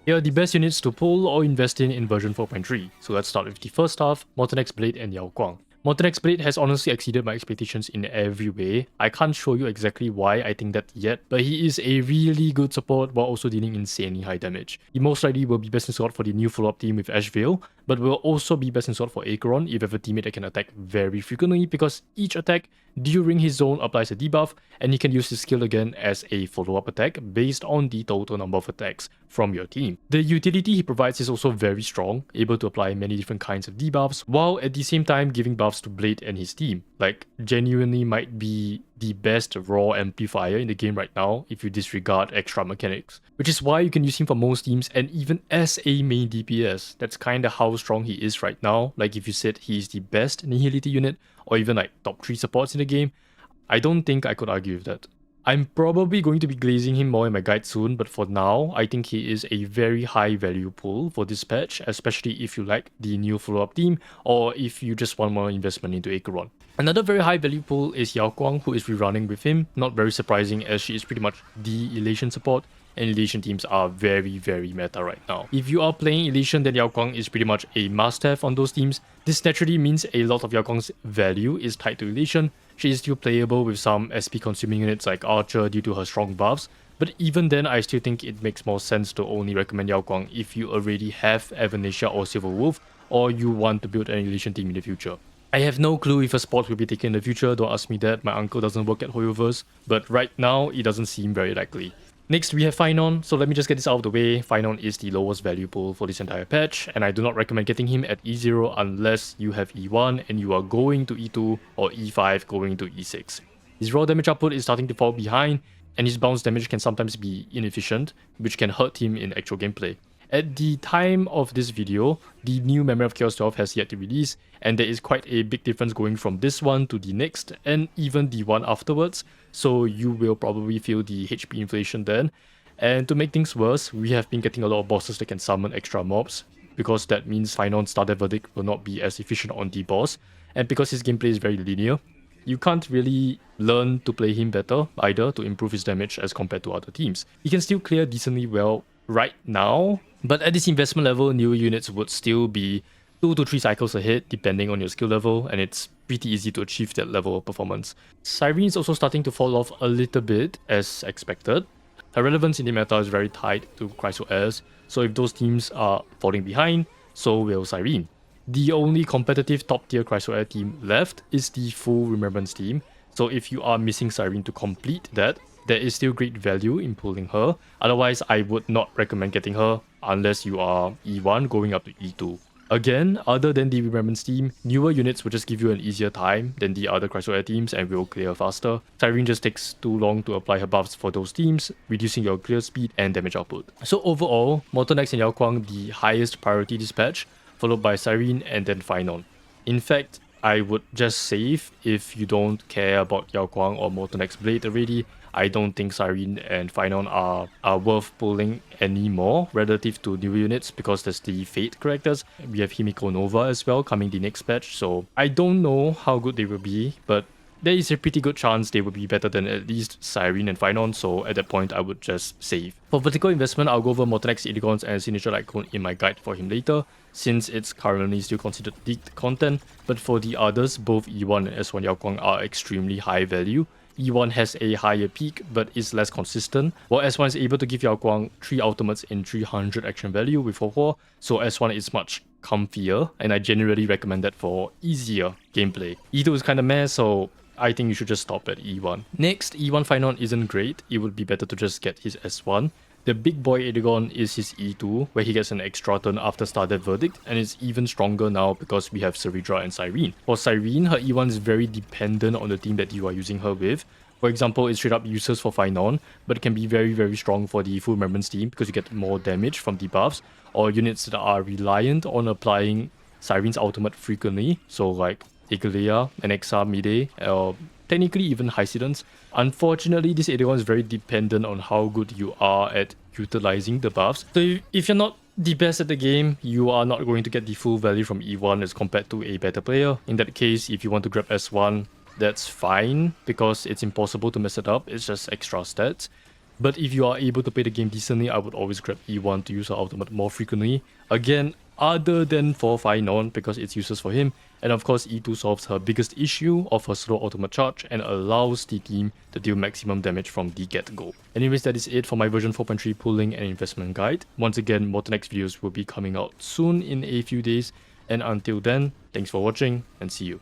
Here are the best units to pull or invest in version 4.3. So let's start with the first half, Mortenax Blade and Yao Guang. Mortenax Blade has honestly exceeded my expectations in every way. I can't show you exactly why I think that yet, but he is a really good support while also dealing insanely high damage. He most likely will be best in slot for the new follow-up team with Ash Veil, but will also be best in slot for Acheron if you have a teammate that can attack very frequently, because each attack during his zone applies a debuff, and he can use his skill again as a follow-up attack based on the total number of attacks from your team. The utility he provides is also very strong, able to apply many different kinds of debuffs, while at the same time giving buffs to Blade and his team. Like, genuinely might be the best raw amplifier in the game right now if you disregard extra mechanics. Which is why you can use him for most teams, and even as a main DPS. That's kinda how strong he is right now. Like, if you said he is the best Nihility unit, or even like top 3 supports in the game, I don't think I could argue with that. I'm probably going to be glazing him more in my guide soon, but for now, I think he is a very high value pull for this patch, especially if you like the new follow-up team, or if you just want more investment into Acheron. Another very high value pull is Yao Guang, who is rerunning with him, not very surprising as she is pretty much the Elation support, and Elation teams are very meta right now. If you are playing Elation, then Yao Guang is pretty much a must-have on those teams. This naturally means a lot of Yao Guang's value is tied to Elation. She is still playable with some SP consuming units like Archer due to her strong buffs, but even then I still think it makes more sense to only recommend Yao Guang if you already have Evanesia or Silver Wolf, or you want to build an Elation team in the future. I have no clue if a spot will be taken in the future, don't ask me that, my uncle doesn't work at Hoyoverse, but right now it doesn't seem very likely. Next we have Phainon, so let me just get this out of the way. Phainon is the lowest value pull for this entire patch, and I do not recommend getting him at E0 unless you have E1 and you are going to E2 or E5 going to E6. His raw damage output is starting to fall behind, and his bounce damage can sometimes be inefficient, which can hurt him in actual gameplay. At the time of this video, the new Memory of Chaos 12 has yet to release, and there is quite a big difference going from this one to the next, and even the one afterwards, so you will probably feel the HP inflation then. And to make things worse, we have been getting a lot of bosses that can summon extra mobs, because that means Phainon Stardeath Verdict will not be as efficient on the boss, and because his gameplay is very linear, you can't really learn to play him better either to improve his damage as compared to other teams. He can still clear decently well right now, but at this investment level, newer units would still be 2 to 3 cycles ahead depending on your skill level, and it's pretty easy to achieve that level of performance. Cyrene is also starting to fall off a little bit as expected. Her relevance in the meta is very tied to Chryso, so if those teams are falling behind, so will Cyrene. The only competitive top tier Chryso team left is the full Remembrance team, so if you are missing Cyrene to complete that, there is still great value in pulling her. Otherwise, I would not recommend getting her unless you are E1 going up to E2. Again, other than the Remembrance team, newer units will just give you an easier time than the other Chryso teams and will clear faster. Cyrene just takes too long to apply her buffs for those teams, reducing your clear speed and damage output. So overall, Mortenax and Yao Guang the highest priority this patch, followed by Cyrene and then Phainon. In fact, I would just save if you don't care about Yao Guang or Mortenax Blade already. I don't think Cyrene and Phainon are worth pulling anymore relative to new units, because there's the Fate characters. We have Himiko Nova as well coming the next patch, so I don't know how good they will be, but there is a pretty good chance they will be better than at least Cyrene and Phainon, so at that point I would just save. For vertical investment, I'll go over Mortenax Eligons and Signature Lightcone in my guide for him later, since it's currently still considered leaked content, but for the others, both E1 and S1 Yao Guang are extremely high value. E1 has a higher peak but is less consistent, while S1 is able to give Yao Guang 3 ultimates in 300 action value with Ho-Ho, so S1 is much comfier, and I generally recommend that for easier gameplay. E2 is kinda meh, so I think you should just stop at E1. Next, E1 Phainon isn't great, it would be better to just get his S1. The big boy Eligons is his E2, where he gets an extra turn after Stardeath Verdict, and it's even stronger now because we have Ceridra and Cyrene. For Cyrene, her E1 is very dependent on the team that you are using her with. For example, it's straight up useless for Phainon, but it can be very strong for the full Remembrance team because you get more damage from debuffs, or units that are reliant on applying Cyrene's ultimate frequently, so like Igalea, Alexa, Mide, or technically even Hysidance. Unfortunately, this Eligons is very dependent on how good you are at utilizing the buffs. So if you're not the best at the game, you are not going to get the full value from E1 as compared to a better player. In that case, if you want to grab S1, that's fine, because it's impossible to mess it up, it's just extra stats. But if you are able to play the game decently, I would always grab E1 to use her ultimate more frequently. Again, other than for Phainon, because it's useless for him. And of course, E2 solves her biggest issue of her slow ultimate charge and allows the team to deal maximum damage from the get-go. Anyways, that is it for my version 4.3 pulling and investment guide. Once again, Mortenax videos will be coming out soon in a few days. And until then, thanks for watching and see you.